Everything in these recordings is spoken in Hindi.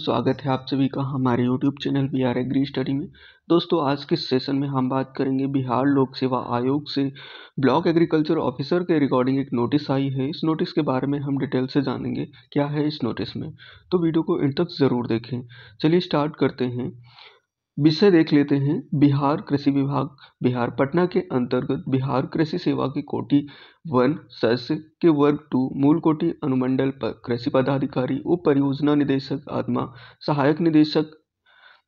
स्वागत है आप सभी का हमारे YouTube channel Bihar agri study में। दोस्तों, आज के सेशन में हम बात करेंगे बिहार लोक सेवा आयोग से ब्लॉक एग्रीकल्चर ऑफिसर के रिगार्डिंग एक नोटिस आई है। इस नोटिस के बारे में हम डिटेल से जानेंगे क्या है इस नोटिस में, तो वीडियो को अंत तक ज़रूर देखें। चलिए स्टार्ट करते हैं। विषय देख लेते हैं। बिहार कृषि विभाग बिहार पटना के अंतर्गत बिहार कृषि सेवा के कोटि 1 सदस्य के वर्ग 2 मूल कोटि अनुमंडल पर कृषि पदाधिकारी, उप परियोजना निदेशक अथवा सहायक निदेशक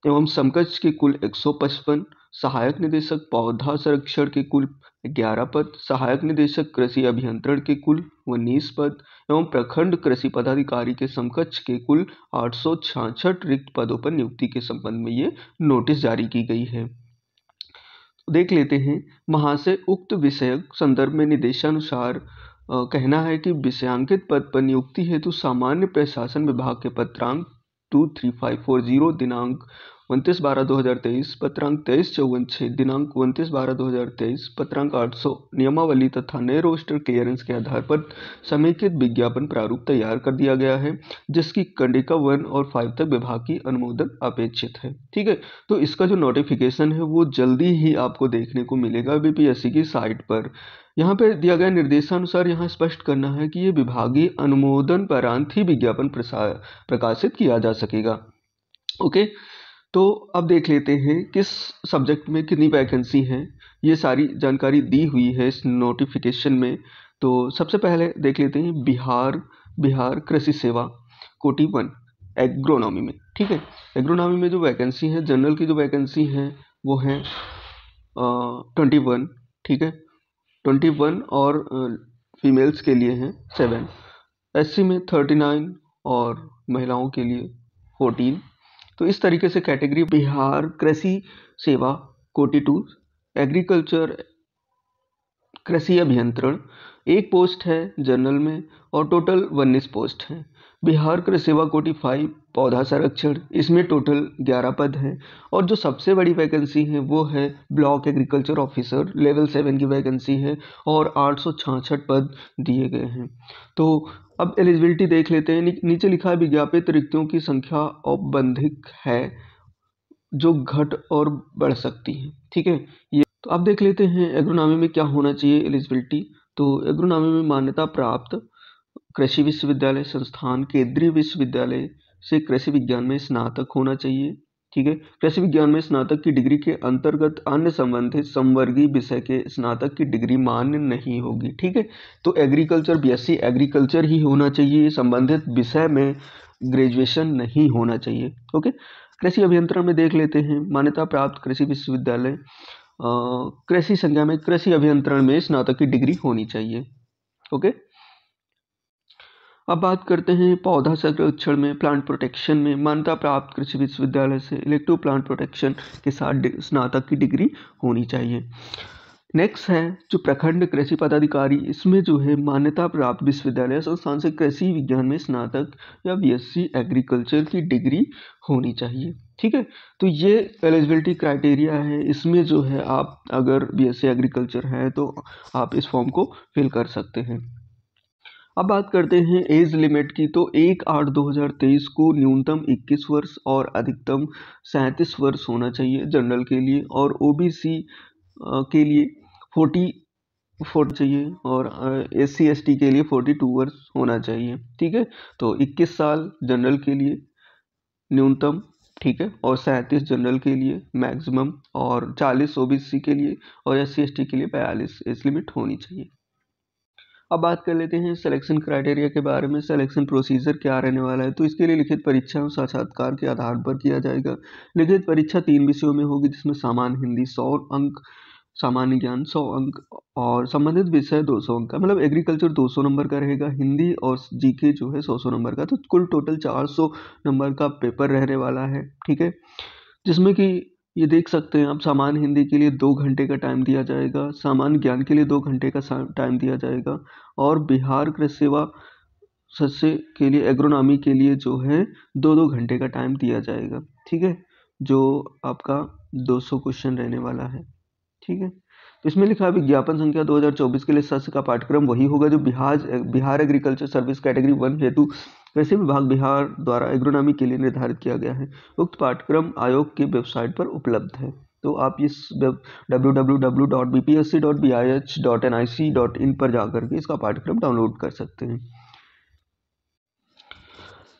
एवं समकक्ष के कुल 155, सहायक निदेशक पौधा संरक्षण के कुल 11 पद, सहायक निदेशक कृषि अभियंत्रण के कुल 19 पद एवं प्रखंड कृषि पदाधिकारी के समकक्ष के कुल 866 रिक्त पदों पर नियुक्ति के संबंध में ये नोटिस जारी की गई है। देख लेते हैं। महाशय, उक्त विषयक संदर्भ में निर्देशानुसार कहना है कि विषयांकित पद पर नियुक्ति हेतु सामान्य प्रशासन विभाग के पत्रांक 23540 दिनांक 29/12/2023, पत्रांक 2354 दिनांक 29/12/2023, पत्रांक 800 नियमावली तथा नए रोस्टर क्लियरेंस के आधार पर समेकित विज्ञापन प्रारूप तैयार कर दिया गया है, जिसकी कंडिका 1 और 5 तक विभाग की अनुमोदन अपेक्षित है। ठीक है, तो इसका जो नोटिफिकेशन है वो जल्दी ही आपको देखने को मिलेगा बीपीएससी की साइट पर। यहाँ पे दिया गया निर्देशानुसार यहाँ स्पष्ट करना है कि ये विभागीय अनुमोदन परांत ही विज्ञापन प्रकाशित किया जा सकेगा। ओके, तो अब देख लेते हैं किस सब्जेक्ट में कितनी वैकेंसी है। ये सारी जानकारी दी हुई है इस नोटिफिकेशन में। तो सबसे पहले देख लेते हैं बिहार कृषि सेवा कोटि 1 एग्रोनॉमी में। ठीक है, एग्रोनॉमी में जो वैकेंसी है, जनरल की जो वैकेंसी है वो है 21। ठीक है, 21 और फीमेल्स के लिए हैं 7, एससी में 39 और महिलाओं के लिए 14। तो इस तरीके से कैटेगरी बिहार कृषि सेवा कोटि 2 एग्रीकल्चर कृषि अभियंत्रण, एक पोस्ट है जनरल में और टोटल 19 पोस्ट हैं। बिहार कृषि सेवा कोटि 5 पौधा संरक्षण, इसमें टोटल 11 पद हैं। और जो सबसे बड़ी वैकेंसी है वो है ब्लॉक एग्रीकल्चर ऑफिसर, लेवल 7 की वैकेंसी है और 866 पद दिए गए हैं। तो अब एलिजिबिलिटी देख लेते हैं। नीचे लिखा है विज्ञापित रिक्तियों की संख्या औपबंधिक है जो घट और बढ़ सकती है। ठीक है, ये तो अब देख लेते हैं एग्रोनॉमी में क्या होना चाहिए एलिजिबिलिटी। तो एग्रोनॉमी में मान्यता प्राप्त कृषि विश्वविद्यालय संस्थान, केंद्रीय विश्वविद्यालय से कृषि विज्ञान में स्नातक होना चाहिए। ठीक है, कृषि विज्ञान में स्नातक की डिग्री के अंतर्गत अन्य संबंधित समवर्गीय विषय के स्नातक की डिग्री मान्य नहीं होगी। ठीक है, तो एग्रीकल्चर बीएससी एग्रीकल्चर ही होना चाहिए, संबंधित विषय में ग्रेजुएशन नहीं होना चाहिए। ओके, कृषि अभियंत्रण में देख लेते हैं। मान्यता प्राप्त कृषि विश्वविद्यालय कृषि संज्ञा में कृषि अभियंत्रण में स्नातक की डिग्री होनी चाहिए। ओके, अब बात करते हैं पौधा संरक्षण में, प्लांट प्रोटेक्शन में मान्यता प्राप्त कृषि विश्वविद्यालय से इलेक्टिव प्लांट प्रोटेक्शन के साथ स्नातक की डिग्री होनी चाहिए। नेक्स्ट है जो प्रखंड कृषि पदाधिकारी, इसमें जो है मान्यता प्राप्त विश्वविद्यालय संस्थान से कृषि विज्ञान में स्नातक या बीएससी एग्रीकल्चर की डिग्री होनी चाहिए। ठीक है, तो ये एलिजिबिलिटी क्राइटेरिया है। इसमें जो है आप अगर बीएससी एग्रीकल्चर है तो आप इस फॉर्म को फिल कर सकते हैं। अब बात करते हैं एज लिमिट की। तो 1/8/2023 को न्यूनतम 21 वर्ष और अधिकतम 37 वर्ष होना चाहिए जनरल के लिए, और ओबीसी के लिए 40 चाहिए और SC ST के लिए 42 वर्ष होना चाहिए। ठीक है, तो 21 साल जनरल के लिए न्यूनतम, ठीक है, और 37 जनरल के लिए मैक्सिमम, और 40 ओबीसी के लिए और SC ST के लिए 42 एज लिमिट होनी चाहिए। अब बात कर लेते हैं सिलेक्शन क्राइटेरिया के बारे में। सिलेक्शन प्रोसीजर क्या रहने वाला है, तो इसके लिए लिखित परीक्षा और साक्षात्कार के आधार पर किया जाएगा। लिखित परीक्षा 3 विषयों में होगी, जिसमें सामान्य हिंदी 100 अंक, सामान्य ज्ञान 100 अंक और संबंधित विषय 200 अंक का, मतलब एग्रीकल्चर 200 नंबर का रहेगा, हिंदी और जीके जो है 100 नंबर का। तो कुल टोटल 400 नंबर का पेपर रहने वाला है। ठीक है, जिसमें कि ये देख सकते हैं आप, सामान्य हिंदी के लिए 2 घंटे का टाइम दिया जाएगा, सामान्य ज्ञान के लिए 2 घंटे का टाइम दिया जाएगा, और बिहार कृषि सेवा सदस्य के लिए एग्रोनॉमी के लिए जो है 2-2 घंटे का टाइम दिया जाएगा। ठीक है, जो आपका 200 क्वेश्चन रहने वाला है। ठीक है, तो इसमें लिखा है विज्ञापन संख्या 2024 के लिए सदस्य का पाठ्यक्रम वही होगा जो बिहार एग्रीकल्चर सर्विस कैटेगरी 1 हेतु कृषि विभाग बिहार द्वारा एग्रोनॉमी के लिए निर्धारित किया गया है। उक्त पाठ्यक्रम आयोग की वेबसाइट पर उपलब्ध है। तो आप इस www.bpsc.bih.nic.in पर जाकर के इसका पाठ्यक्रम डाउनलोड कर सकते हैं।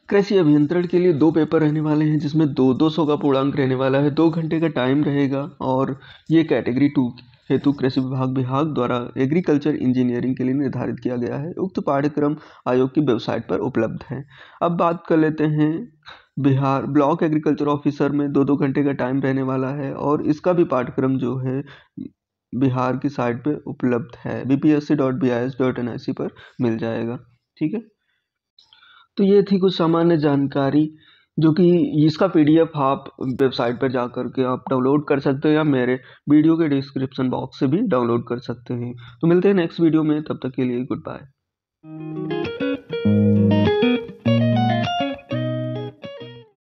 कृषि अभियंत्रण के लिए 2 पेपर रहने वाले हैं, जिसमें 200 का पूर्णांक रहने वाला है। 2 घंटे का टाइम रहेगा और ये कैटेगरी 2 हेतु कृषि विभाग बिहार द्वारा एग्रीकल्चर इंजीनियरिंग के लिए निर्धारित किया गया है। उक्त पाठ्यक्रम आयोग की वेबसाइट पर उपलब्ध है। अब बात कर लेते हैं बिहार ब्लॉक एग्रीकल्चर ऑफिसर में 2 घंटे का टाइम रहने वाला है और इसका भी पाठ्यक्रम जो है बिहार की साइट पे उपलब्ध है। bpsc.bih.nic पर मिल जाएगा। ठीक है, तो ये थी कुछ सामान्य जानकारी, जो कि इसका पीडीएफ आप वेबसाइट पर जा कर के आप डाउनलोड कर सकते हैं या मेरे वीडियो के डिस्क्रिप्शन बॉक्स से भी डाउनलोड कर सकते हैं। तो मिलते हैं नेक्स्ट वीडियो में, तब तक के लिए गुड बाय।